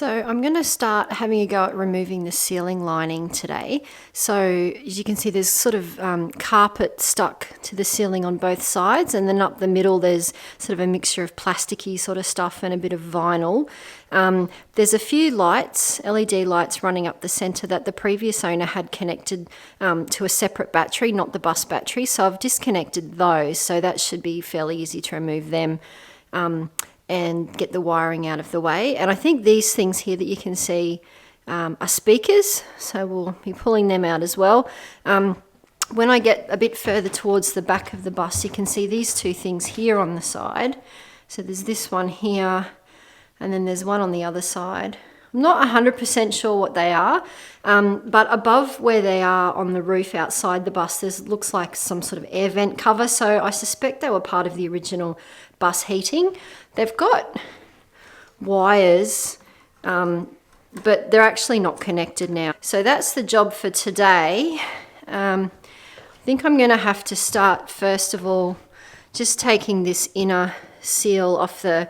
So I'm going to start having a go at removing the ceiling lining today. So as you can see, there's sort of carpet stuck to the ceiling on both sides, and then up the middle there's sort of a mixture of plasticky sort of stuff and a bit of vinyl. There's a few lights, LED lights running up the centre that the previous owner had connected to a separate battery, not the bus battery. So I've disconnected those, so that should be fairly easy to remove them. And get the wiring out of the way. And I think these things here that you can see are speakers, so we'll be pulling them out as well. When I get a bit further towards the back of the bus, you can see these two things here on the side. So there's this one here, and then there's one on the other side. I'm not 100% sure what they are, but above where they are on the roof outside the bus, there looks like some sort of air vent cover. So I suspect they were part of the original bus heating. They've got wires, but they're actually not connected now. So that's the job for today. I think I'm going to have to start, first of all, just taking this inner seal off the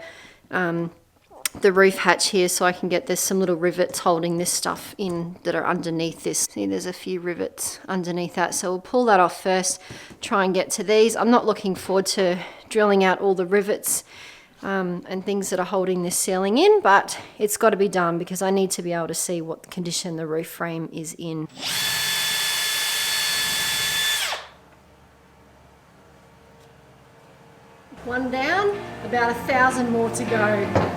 roof hatch here, so I can get, there's some little rivets holding this stuff in that are underneath this. See, there's a few rivets underneath that, so we'll pull that off first, try and get to these. I'm not looking forward to drilling out all the rivets and things that are holding this ceiling in, but it's got to be done because I need to be able to see what condition the roof frame is in. One down, about 1,000 more to go.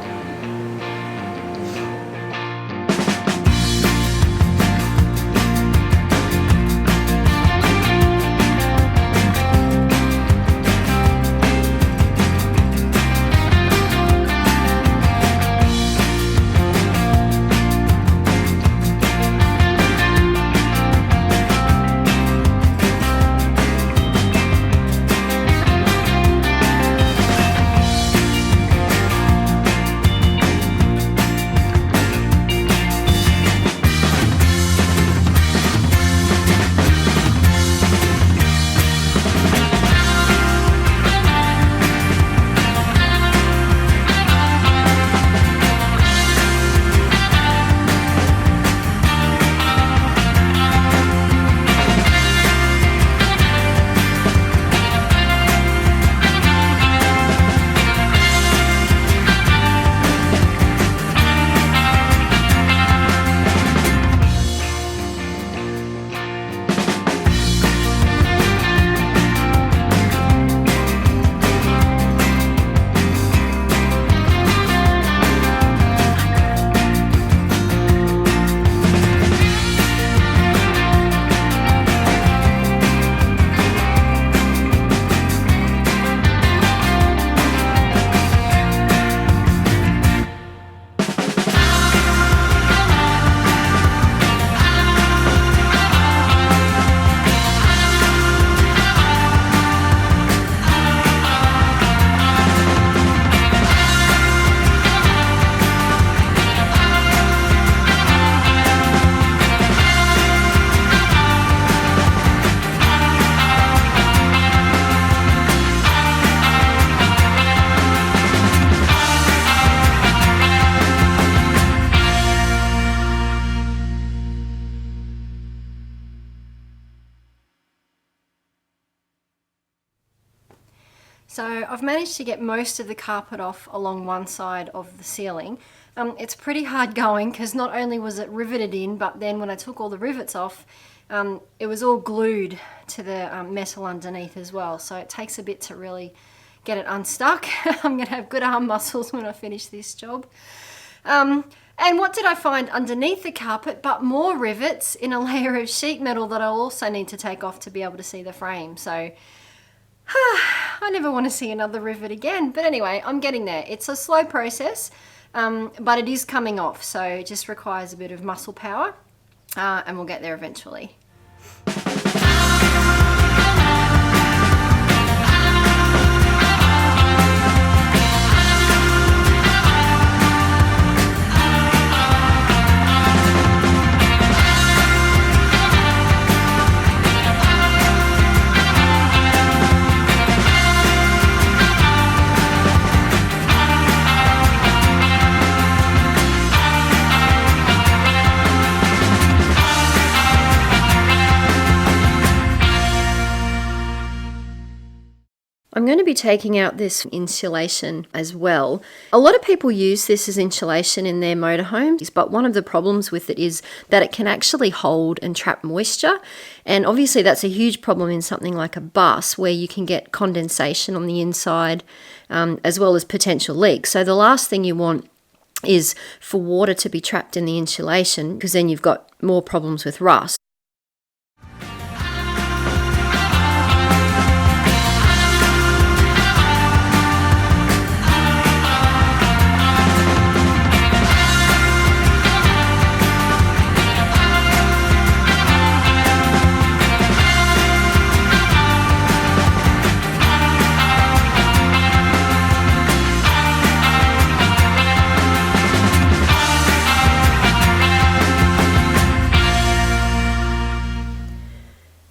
So I've managed to get most of the carpet off along one side of the ceiling. It's pretty hard going because not only was it riveted in, but then when I took all the rivets off, it was all glued to the metal underneath as well. So it takes a bit to really get it unstuck. I'm going to have good arm muscles when I finish this job. And what did I find underneath the carpet but more rivets in a layer of sheet metal that I'll also need to take off to be able to see the frame. So I never want to see another rivet again. But anyway, I'm getting there. It's a slow process, but it is coming off. So it just requires a bit of muscle power, and we'll get there eventually. I'm going to be taking out this insulation as well. A lot of people use this as insulation in their motorhomes, but one of the problems with it is that it can actually hold and trap moisture. And obviously that's a huge problem in something like a bus where you can get condensation on the inside as well as potential leaks. So the last thing you want is for water to be trapped in the insulation, because then you've got more problems with rust.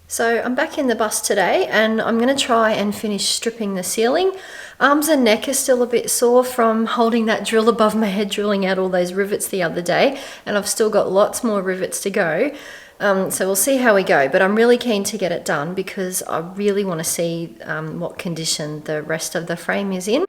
So I'm back in the bus today and I'm going to try and finish stripping the ceiling. Arms and neck are still a bit sore from holding that drill above my head, drilling out all those rivets the other day, and I've still got lots more rivets to go. So we'll see how we go, but I'm really keen to get it done because I really want to see what condition the rest of the frame is in.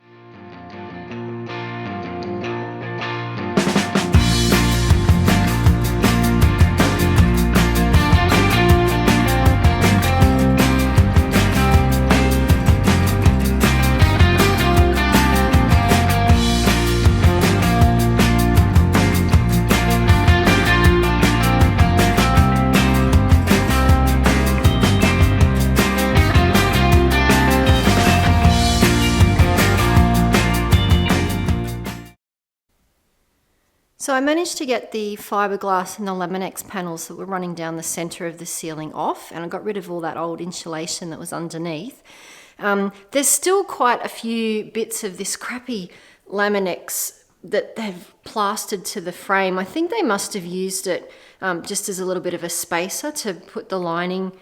So I managed to get the fiberglass and the Laminex panels that were running down the centre of the ceiling off, and I got rid of all that old insulation that was underneath. There's still quite a few bits of this crappy Laminex that they've plastered to the frame. I think they must have used it just as a little bit of a spacer to put the lining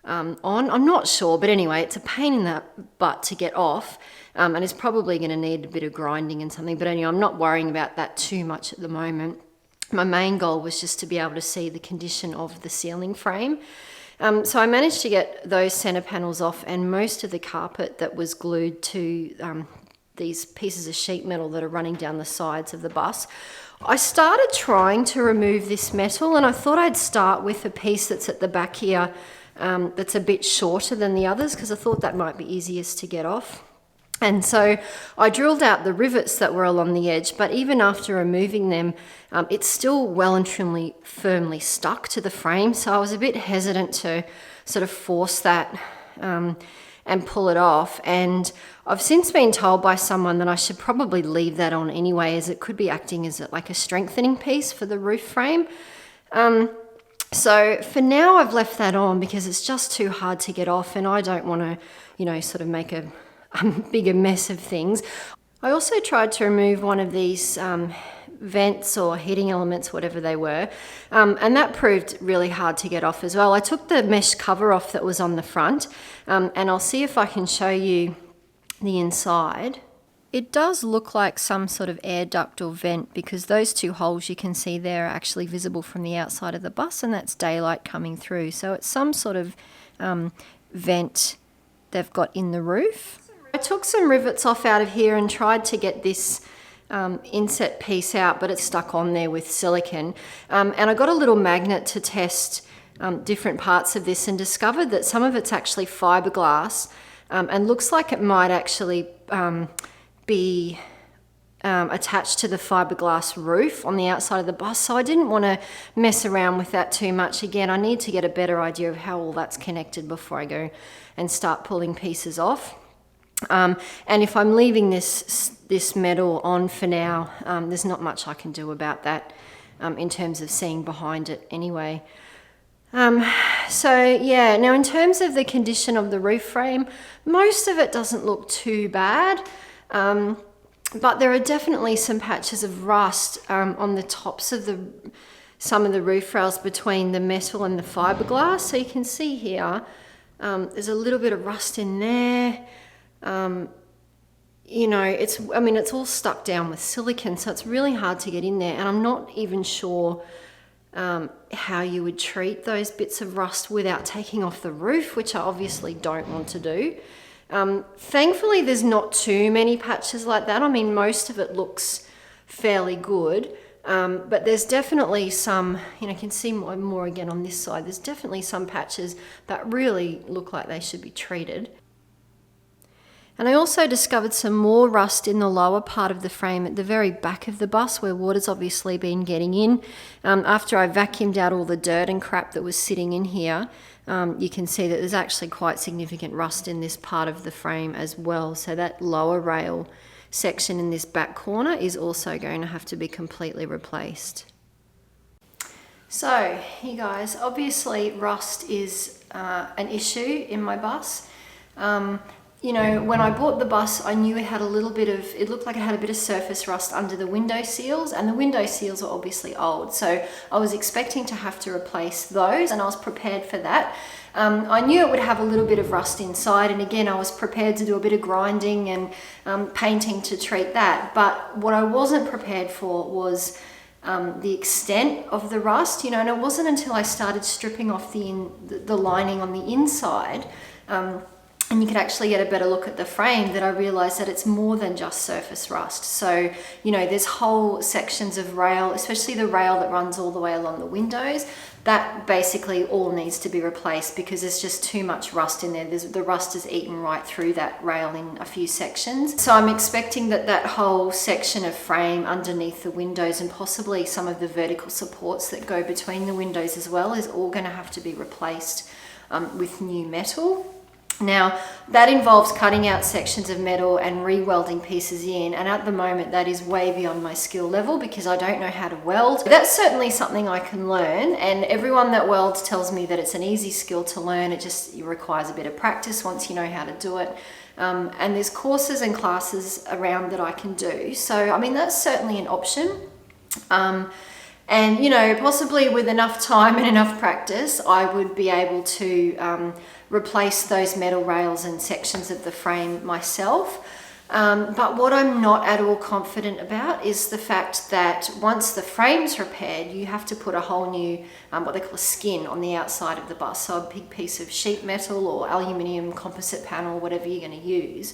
on. I'm not sure, but anyway, it's a pain in the butt to get off. And it's probably going to need a bit of grinding and something. But anyway, I'm not worrying about that too much at the moment. My main goal was just to be able to see the condition of the ceiling frame. So I managed to get those centre panels off and most of the carpet that was glued to these pieces of sheet metal that are running down the sides of the bus. I started trying to remove this metal, and I thought I'd start with a piece that's at the back here that's a bit shorter than the others, because I thought that might be easiest to get off. And so I drilled out the rivets that were along the edge, but even after removing them, it's still well and truly firmly stuck to the frame. So I was a bit hesitant to sort of force that and pull it off. And I've since been told by someone that I should probably leave that on anyway, as it could be acting as like a strengthening piece for the roof frame. So for now I've left that on because it's just too hard to get off, and I don't want to, sort of make a bigger mess of things. I also tried to remove one of these vents or heating elements, whatever they were, and that proved really hard to get off as well. I took the mesh cover off that was on the front, and I'll see if I can show you the inside. It does look like some sort of air duct or vent, because those two holes you can see there are actually visible from the outside of the bus, and that's daylight coming through. So it's some sort of vent they've got in the roof. I took some rivets off out of here and tried to get this inset piece out, but it's stuck on there with silicone. And I got a little magnet to test different parts of this and discovered that some of it's actually fiberglass and looks like it might actually be attached to the fiberglass roof on the outside of the bus. So I didn't want to mess around with that too much. Again, I need to get a better idea of how all that's connected before I go and start pulling pieces off. And if I'm leaving this metal on for now, there's not much I can do about that in terms of seeing behind it anyway. So yeah, now in terms of the condition of the roof frame, most of it doesn't look too bad, but there are definitely some patches of rust on the tops of some of the roof rails between the metal and the fiberglass. So you can see here, there's a little bit of rust in there. It's all stuck down with silicone, so it's really hard to get in there, and I'm not even sure how you would treat those bits of rust without taking off the roof, which I obviously don't want to do. Thankfully, there's not too many patches like that. I mean, most of it looks fairly good, but there's definitely some, you can see more again on this side. There's definitely some patches that really look like they should be treated. And I also discovered some more rust in the lower part of the frame at the very back of the bus where water's obviously been getting in. After I vacuumed out all the dirt and crap that was sitting in here, you can see that there's actually quite significant rust in this part of the frame as well. So that lower rail section in this back corner is also going to have to be completely replaced. So, you guys, obviously rust is an issue in my bus. When I bought the bus, I knew it looked like it had a bit of surface rust under the window seals, and the window seals are obviously old. So I was expecting to have to replace those, and I was prepared for that. I knew it would have a little bit of rust inside, and again, I was prepared to do a bit of grinding and painting to treat that. But what I wasn't prepared for was the extent of the rust, and it wasn't until I started stripping off the lining on the inside, and you could actually get a better look at the frame, that I realized that it's more than just surface rust. So, there's whole sections of rail, especially the rail that runs all the way along the windows, that basically all needs to be replaced because there's just too much rust in there. The rust has eaten right through that rail in a few sections. So I'm expecting that whole section of frame underneath the windows and possibly some of the vertical supports that go between the windows as well is all going to have to be replaced with new metal. Now, that involves cutting out sections of metal and re-welding pieces in, and at the moment that is way beyond my skill level because I don't know how to weld. That's certainly something I can learn, and everyone that welds tells me that it's an easy skill to learn. It requires a bit of practice once you know how to do it. And there's courses and classes around that I can do. So, I mean, that's certainly an option. And, possibly with enough time and enough practice, I would be able to replace those metal rails and sections of the frame myself. But what I'm not at all confident about is the fact that once the frame's repaired, you have to put a whole new, what they call a skin on the outside of the bus. So a big piece of sheet metal or aluminium composite panel, whatever you're going to use.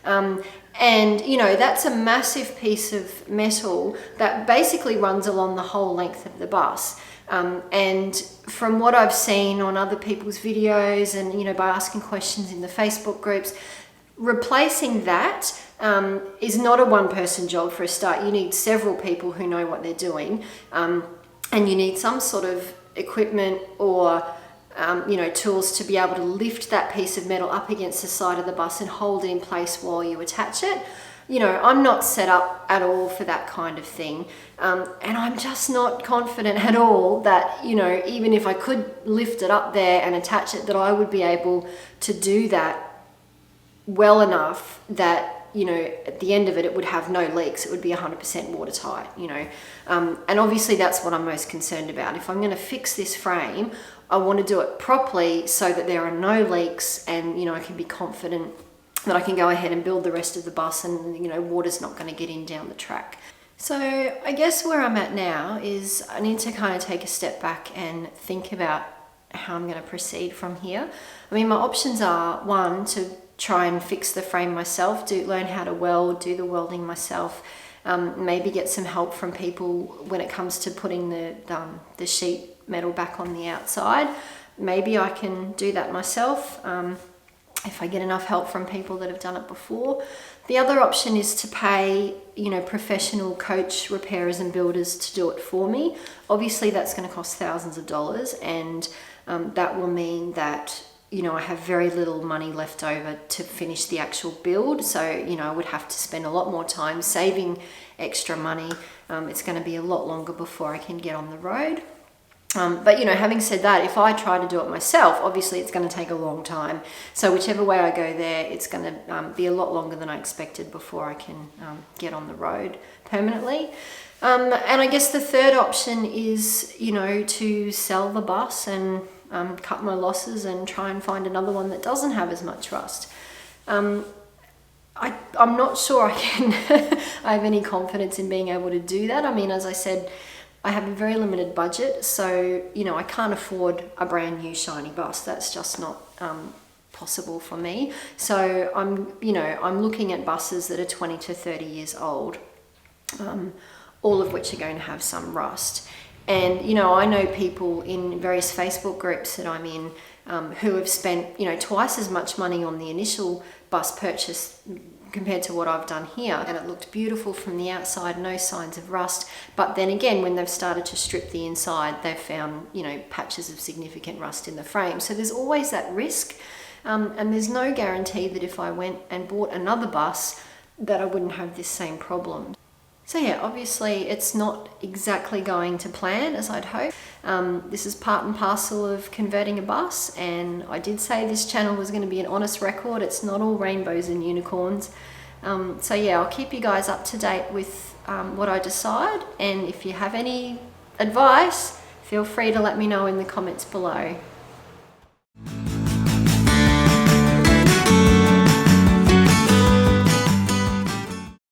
And that's a massive piece of metal that basically runs along the whole length of the bus. And from what I've seen on other people's videos and, by asking questions in the Facebook groups, replacing that is not a one-person job for a start. You need several people who know what they're doing, and you need some sort of equipment or tools to be able to lift that piece of metal up against the side of the bus and hold it in place while you attach it. I'm not set up at all for that kind of thing. And I'm just not confident at all that, even if I could lift it up there and attach it, that I would be able to do that well enough that, at the end of it, it would have no leaks. It would be 100% watertight, And obviously that's what I'm most concerned about. If I'm going to fix this frame, I want to do it properly so that there are no leaks and, I can be confident that I can go ahead and build the rest of the bus and, water's not going to get in down the track. So I guess where I'm at now is I need to kind of take a step back and think about how I'm going to proceed from here. I mean, my options are, one, to try and fix the frame myself, learn how to weld, do the welding myself, maybe get some help from people when it comes to putting the sheet metal back on the outside. Maybe I can do that myself if I get enough help from people that have done it before. The other option is to pay, professional coach repairers and builders to do it for me. Obviously, that's going to cost thousands of dollars, and that will mean that, I have very little money left over to finish the actual build. So, I would have to spend a lot more time saving extra money. It's going to be a lot longer before I can get on the road. But having said that, if I try to do it myself, obviously it's going to take a long time. So whichever way I go there, it's going to be a lot longer than I expected before I can get on the road permanently. And I guess the third option is, to sell the bus and cut my losses and try and find another one that doesn't have as much rust. I'm not sure I have any confidence in being able to do that. I mean, as I said, I have a very limited budget, so, I can't afford a brand new shiny bus. That's just not possible for me. So I'm looking at buses that are 20 to 30 years old, all of which are going to have some rust. And I know people in various Facebook groups that I'm in who have spent twice as much money on the initial bus purchase compared to what I've done here, and it looked beautiful from the outside, no signs of rust. But then again, when they've started to strip the inside, they've found patches of significant rust in the frame. So there's always that risk, and there's no guarantee that if I went and bought another bus that I wouldn't have this same problem. So yeah, obviously it's not exactly going to plan as I'd hope. This is part and parcel of converting a bus, and I did say this channel was going to be an honest record. It's not all rainbows and unicorns. So yeah, I'll keep you guys up to date with what I decide, and if you have any advice, feel free to let me know in the comments below.